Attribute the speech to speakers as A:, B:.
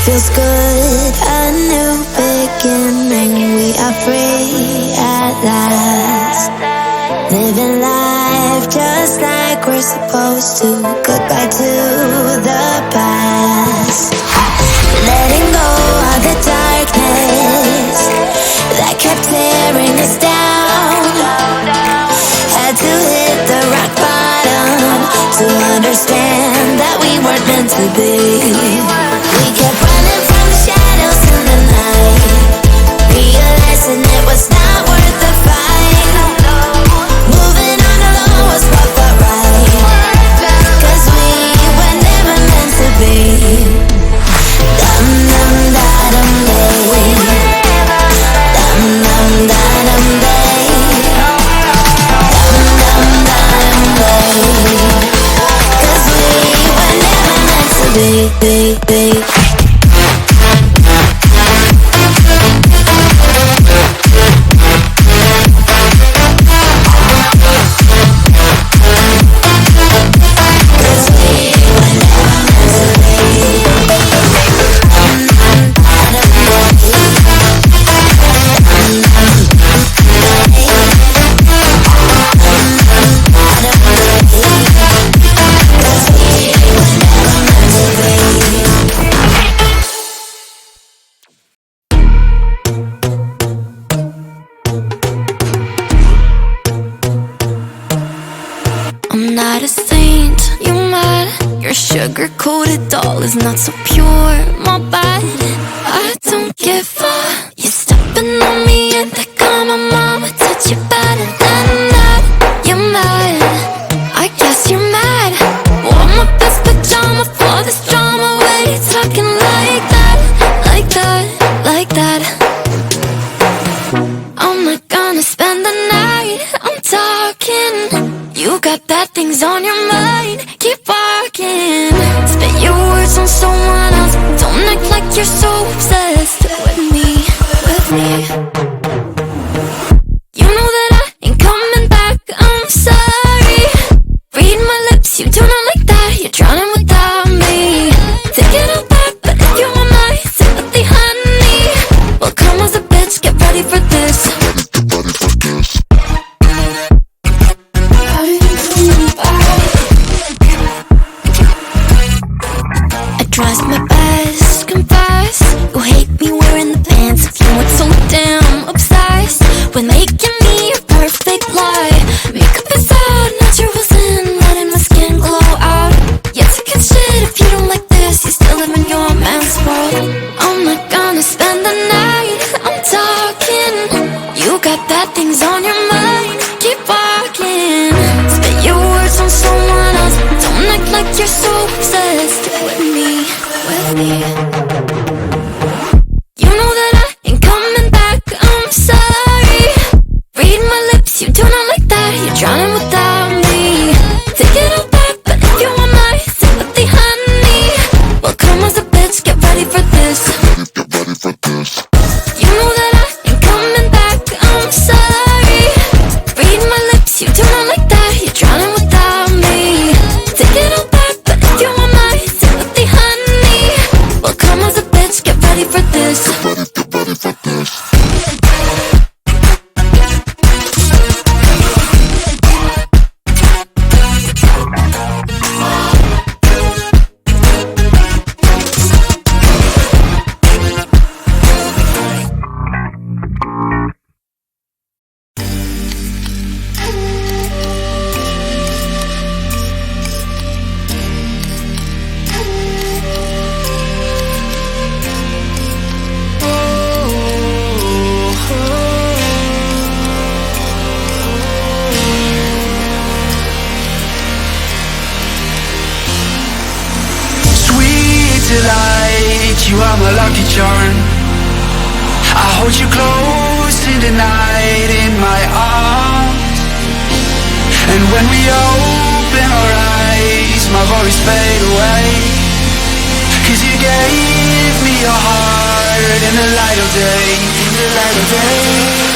A: feels good, a new beginning. We are free at last, living life just like we're supposed to. Goodbye to the past, letting go of the darkness that kept tearing us down. Had to hit the rock bottom to understand that we weren't meant to be. We kept running from the shadows in the night, realizing it was not worth the fight. Moving on alone was what felt right, 'cause we were never meant to be. Dum dum da dum day, dum dum da dum day, dum dum da dum day, 'cause we were never meant to be. I'm not a saint, you mad? Your sugar-coated doll is not so pure, my bad. I don't give a. You're stepping on me and they call my mama, touch you better than that. You're mad, I guess you're mad. Wore my best pajama for this drama. Why you talking like that, like that, like that? I'm not gonna spend the night, I'm talking. You got bad things on your mind, keep walking. Spit your words on someone else, don't act like you're so obsessed with me, with me. You know that I ain't coming back, I'm sorry. Read my lips, you do not like that, you're drowning without me. Thinking of that, but if you want my sympathy, honey, well come as a bitch, get ready for this. Tries my best, confess. You hate me wearing the pants. If you weren't so damn obsessed with making me your perfect lie. Makeup is out, natural sin, letting my skin glow out. You're taking shit if you don't like this. You still live in your man's world. I'm not gonna spend the night, I'm talking. You got bad things on your mind, keep walking. Spit your words on someone else, don't act like you're so obsessed with me, with me. You know that I ain't coming back, I'm sorry. Read my lips, you do not like that, you're drowning without me. Thinking of that, but if you want my sympathy, honey, well come as a bitch, get ready for this.
B: Get ready for this.
A: You know that I ain't coming back, I'm sorry. Read my lips, you do not like that, you're drowning without me. Thinking of that, but if you want my sympathy, honey, well come as a bitch, get ready for this.
B: Get ready for this.
C: Delight, you are my lucky charm. I hold you close in the night in my arms. And when we open our eyes, my worries fade away. 'Cause you gave me your heart in the light of day, in the light of day.